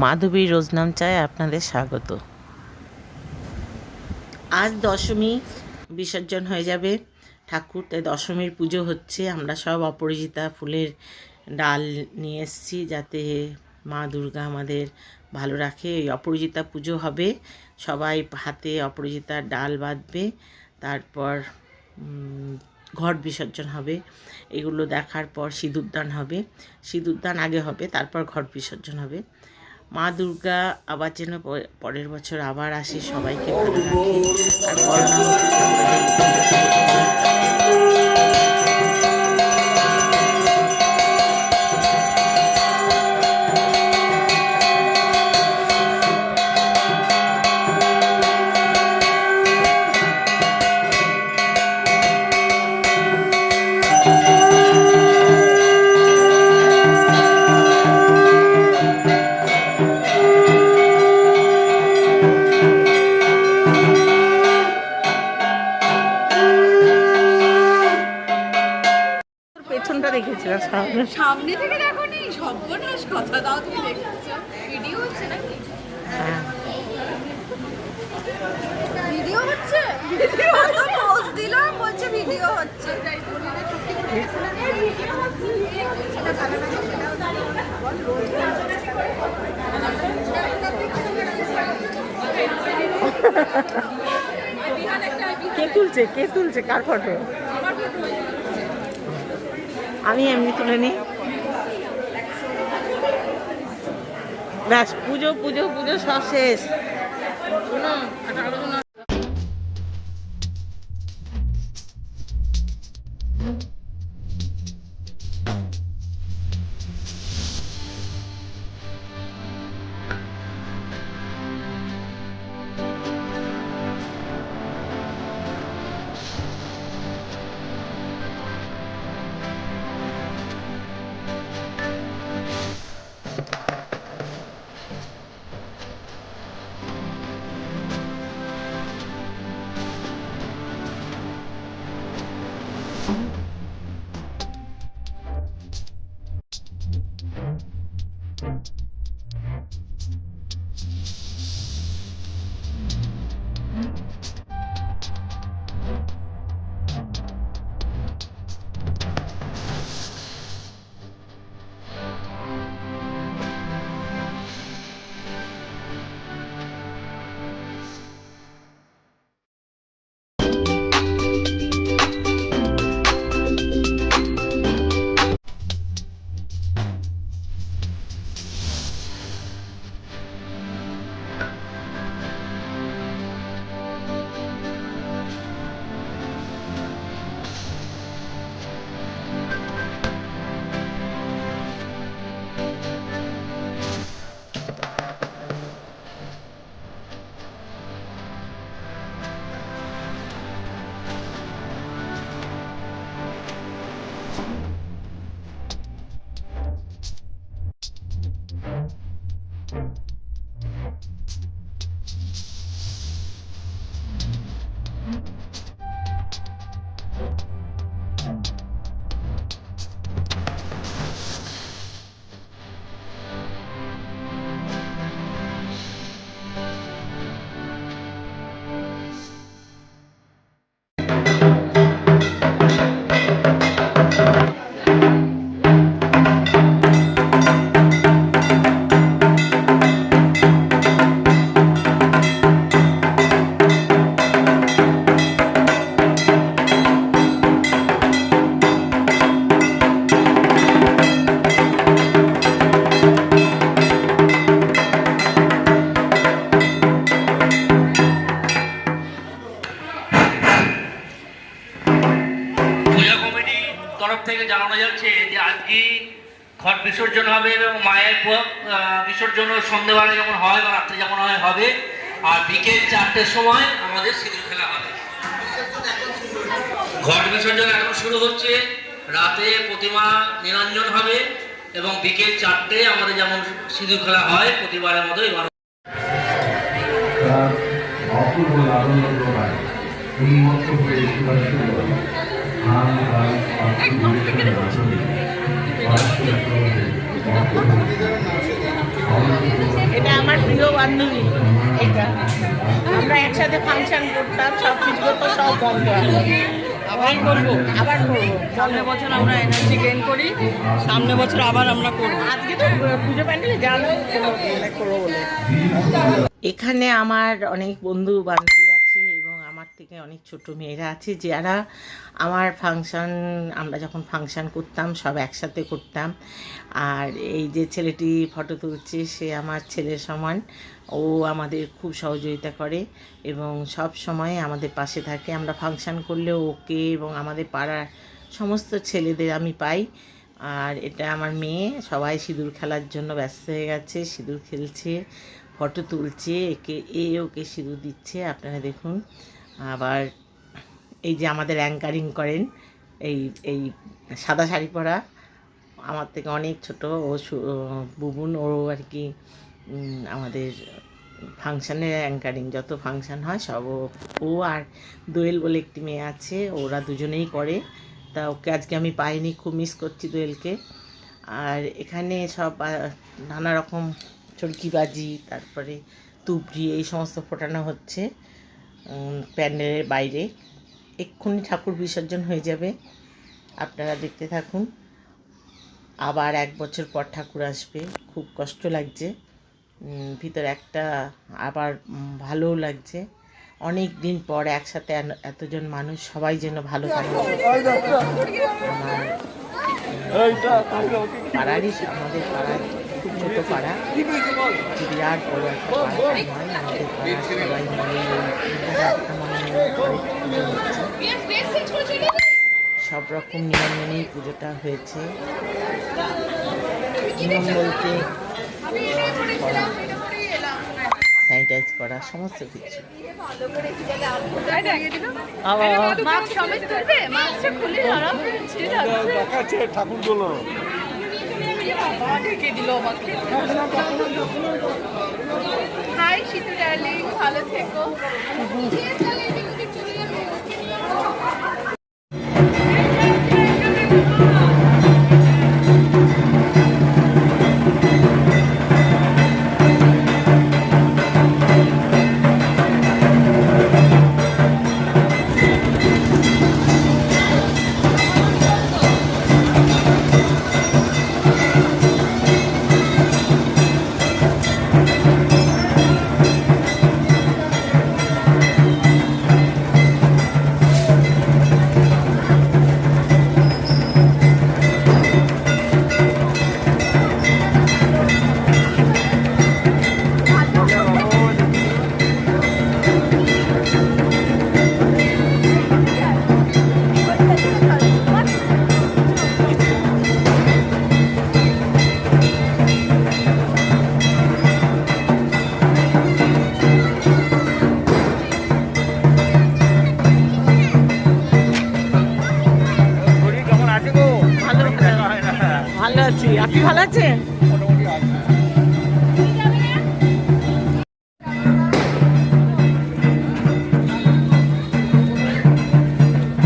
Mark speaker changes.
Speaker 1: মাধবী রোজনাম চায় আপনাদের স্বাগত। আজ দশমী, বিসর্জন হয়ে যাবে ঠাকুর, তাই দশমীর পুজো হচ্ছে। আমরা সব অপরাজিতা ফুলের ডাল নিয়ে এসেছি যাতে মা দুর্গা আমাদের ভালো রাখে। এই অপরাজিতা পুজো হবে, সবাই হাতে অপরাজিতার ডাল বাঁধবে, তারপর ঘট বিসর্জন হবে। এগুলো দেখার পর সিঁদুরদান হবে, সিঁদুরদান আগে হবে, তারপর ঘট বিসর্জন হবে। মা দুর্গা আবার যেন পরের বছর আবার আসে, সবাইকে ভালো রাখে আর পেছনটা দেখেছিলাম,
Speaker 2: সামনে থেকে দেখোনি, সর্বনাশ কথা দাও, তুমি দেখছো ভিডিও হচ্ছে নাকি?
Speaker 1: হ্যাঁ
Speaker 2: ভিডিও হচ্ছে, ভিডিও পোস্ট দিলাম, বলছে ভিডিও হচ্ছে।
Speaker 1: কে তুলছে কার ফটো? আমি এমনি তুলে নিই। ব্যাস, পুজো পুজো পুজো সব শেষ।
Speaker 3: তরফ থেকে জানানো যাচ্ছে যে আজকে ঘট বিসর্জন হবে এবং মায়ের বিসর্জন সন্ধ্যেবেলা যেমন হয় বা রাত্রে যেমন হয় হবে, আর বিকেল 4টের সময় আমাদের সিঁদুর খেলা হবে। ঘট বিসর্জন এখন শুরু হচ্ছে, রাতে প্রতিমা নিরঞ্জন হবে এবং বিকেল 4টে আমাদের যেমন সিঁদুর খেলা হয় প্রতিবারের মতো এবার
Speaker 4: অপূর্ব লালন প্রবাহ উন্মত্ত হয়ে মাধ্যমে
Speaker 1: এটা আমার প্রিয় বান্ধবী। এটা আমরা একসাথে ফাংশন করতাম, সব কিছু করতো, সব বন্ধ।
Speaker 5: আবার করবো,
Speaker 1: আবার করবো।
Speaker 5: সামনের বছর আমরা এনার্জি গেইন করি, সামনের বছর আবার আমরা করবো।
Speaker 1: আজকে তো পুজো প্যান্ডেলে যাবো করবো বলে। এখানে আমার অনেক বন্ধু বান্ধবী আছে এবং আমার থেকে অনেক ছোট মেয়েরা আছে, যারা আমার ফাংশন, আমরা যখন ফাংশন করতাম সব একসাথে করতাম। আর এই যে ছেলেটি ফটো তুলছে, সে আমার ছেলের সমান। ও আমাদের খুব সহযোগিতা করে এবং সব সময় আমাদের পাশে থাকে। আমরা ফাংশন করলেও ওকে এবং আমাদের পাড়ার সমস্ত ছেলেদের আমি পাই। আর এটা আমার মেয়ে, সবাই সিঁদুর খেলার জন্য ব্যস্ত হয়ে গেছে, সিঁদুর খেলছে, ফটো তুলছে, ওকে সিঁদুর দিচ্ছে, আপনারা দেখুন। আবার এই যে আমাদের অ্যাঙ্কারিং করেন, এই সাদা শাড়ি পরা, আমার থেকে অনেক ছোট, ও বুবুন, ও আর কি আমাদের ফাংশানের অ্যাঙ্কারিং, যত ফাংশান হয় সব ও আর দোয়েল বলে একটি মেয়ে আছে, ওরা দুজনেই করে। তা ওকে আজকে আমি পাইনি, খুব মিস করছি দোয়েলকে। আর এখানে সব নানা রকম চরকিবাজি, তারপরে তুবড়ি, এই সমস্ত ফোটানো হচ্ছে প্যান্ডেলের বাইরে। এক্ষুনি ঠাকুর বিসর্জন হয়ে যাবে, আপনারা দেখতে থাকুন। আবার 1 বছর পর ঠাকুর আসবে, খুব কষ্ট লাগছে ভিতরে একটা, আবার ভালোও লাগছে। অনেক দিন পর একসাথে এতজন মানুষ, সবাই যেন ভালো থাকে। আমার পাড়ারই, আমাদের পাড়ার খুব ছোটো পাড়া, বিরাট বড় একটা পাড়া নয়। আমাদের পাড়ার সবাই সব রকম নিয়ম মেনেই পুজোটা হয়েছে। নিয়ম বলতে স্যানিটাইজ করা, সমস্ত কিছু।
Speaker 5: ঠাকুরগুলো
Speaker 2: হাই শীতু ডার্লিং, ভালো থেকো।
Speaker 1: ভালো আছি, আপনি ভালো আছেন?
Speaker 5: মোটামুটি আছে।